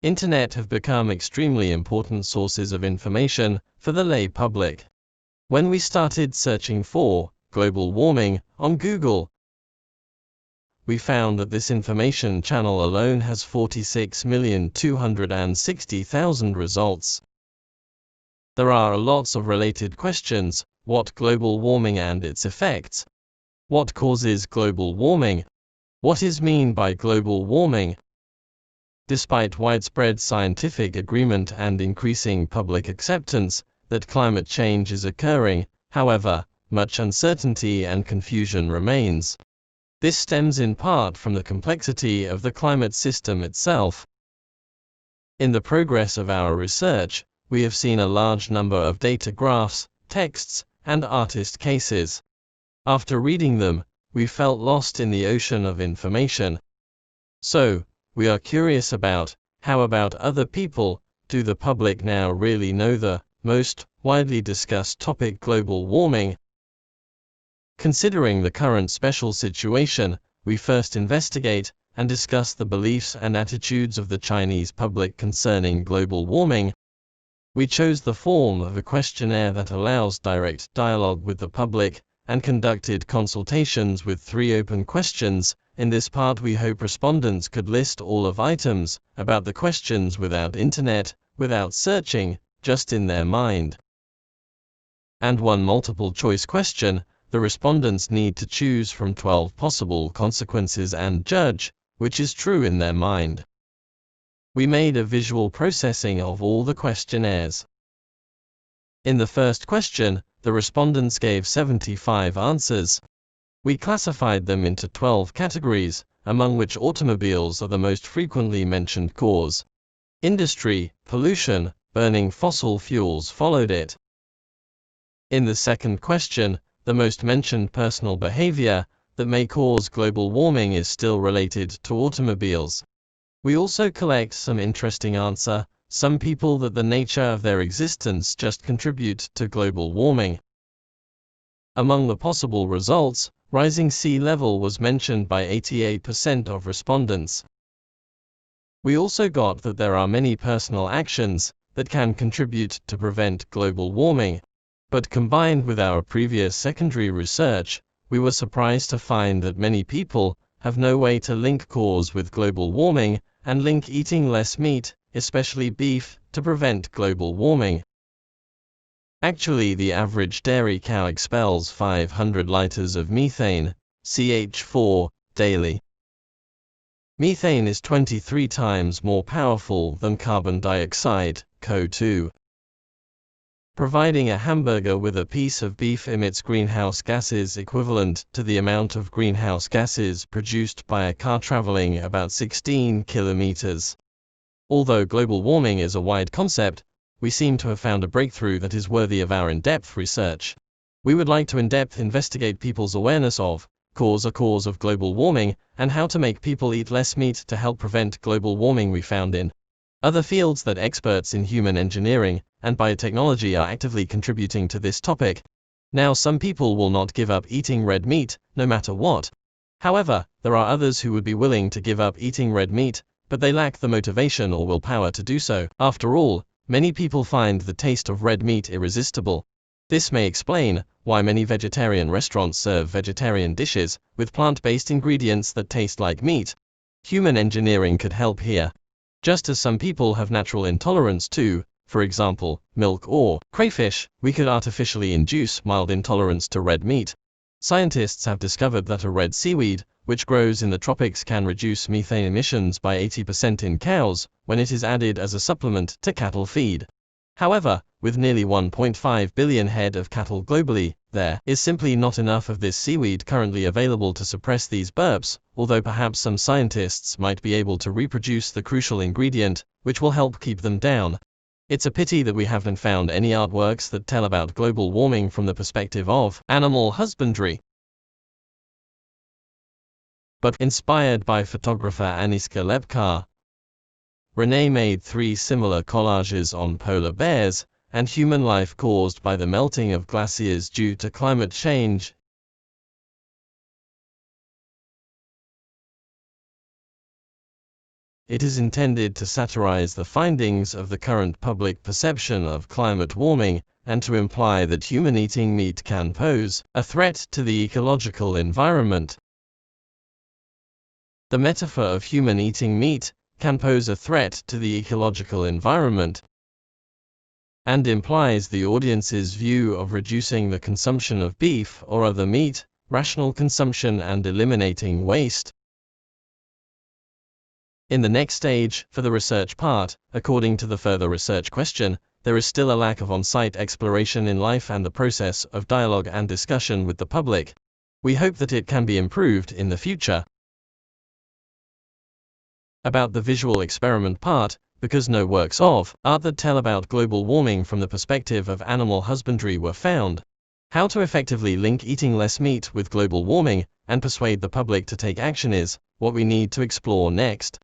Internet have become extremely important sources of information for the lay public. When we started searching for global warming on Google, we found that this information channel alone has 46,260,000 results. There are lots of related questions: what global warming and its effects? What causes global warming? What is meant by global warming? Despite widespread scientific agreement and increasing public acceptance that climate change is occurring, however, much uncertainty and confusion remains. This stems in part from the complexity of the climate system itself. In the progress of our research, we have seen a large number of data graphs, texts, and artist cases. After reading them, we felt lost in the ocean of information. So, we are curious about, how about other people? Do the public now really know the most widely discussed topic, global warming? Considering the current special situation, we first investigate and discuss the beliefs and attitudes of the Chinese public concerning global warming. We chose the form of a questionnaire that allows direct dialogue with the public, and conducted consultations with 3 open questions. In this part we hope respondents could list all of items about the questions without internet, without searching, just in their mind. And one multiple choice question. The respondents need to choose from 12 possible consequences and judge which is true in their mind. We made a visual processing of all the questionnaires. In the first question, the respondents gave 75 answers. We classified them into 12 categories, among which automobiles are the most frequently mentioned cause. Industry, pollution, burning fossil fuels followed it. In the second question, the most mentioned personal behavior that may cause global warming is still related to automobiles. We also collect some interesting answer. Some people that the nature of their existence just contribute to global warming. Among the possible results, rising sea level was mentioned by 88% of respondents. We also got that there are many personal actions that can contribute to prevent global warming. But combined with our previous secondary research, we were surprised to find that many people have no way to link cause with global warming, and link eating less meat, especially beef, to prevent global warming. Actually, the average dairy cow expels 500 liters of methane, CH4, daily. Methane is 23 times more powerful than carbon dioxide, CO2. Providing a hamburger with a piece of beef emits greenhouse gases equivalent to the amount of greenhouse gases produced by a car traveling about 16 kilometers. Although global warming is a wide concept, we seem to have found a breakthrough that is worthy of our in-depth research. We would like to in-depth investigate people's awareness of cause of global warming, and how to make people eat less meat to help prevent global warming. We found in other fields that experts in human engineering and biotechnology are actively contributing to this topic. Now, some people will not give up eating red meat, no matter what. However, there are others who would be willing to give up eating red meat, but they lack the motivation or willpower to do so. After all, many people find the taste of red meat irresistible. This may explain why many vegetarian restaurants serve vegetarian dishes with plant-based ingredients that taste like meat. Human engineering could help here. Just as some people have natural intolerance to, for example, milk or crayfish, we could artificially induce mild intolerance to red meat. Scientists have discovered that a red seaweed, which grows in the tropics, can reduce methane emissions by 80% in cows when it is added as a supplement to cattle feed. However, with nearly 1.5 billion head of cattle globally, there is simply not enough of this seaweed currently available to suppress these burps, although perhaps some scientists might be able to reproduce the crucial ingredient, which will help keep them down. It's a pity that we haven't found any artworks that tell about global warming from the perspective of animal husbandry. But inspired by photographer Aniska Lepkar, Renee made 3 similar collages on polar bears and human life caused by the melting of glaciers due to climate change. it is intended to satirize the findings of the current public perception of climate warming, and to imply that human eating meat can pose a threat to the ecological environment. The metaphor of human eating meat can pose a threat to the ecological environment, and implies the audience's view of reducing the consumption of beef or other meat, rational consumption and eliminating waste. In the next stage, for the research part, according to the further research question, there is still a lack of on-site exploration in life and the process of dialogue and discussion with the public. We hope that it can be improved in the future. About the visual experiment part, because no works of art that tell about global warming from the perspective of animal husbandry were found. How to effectively link eating less meat with global warming, and persuade the public to take action is what we need to explore next.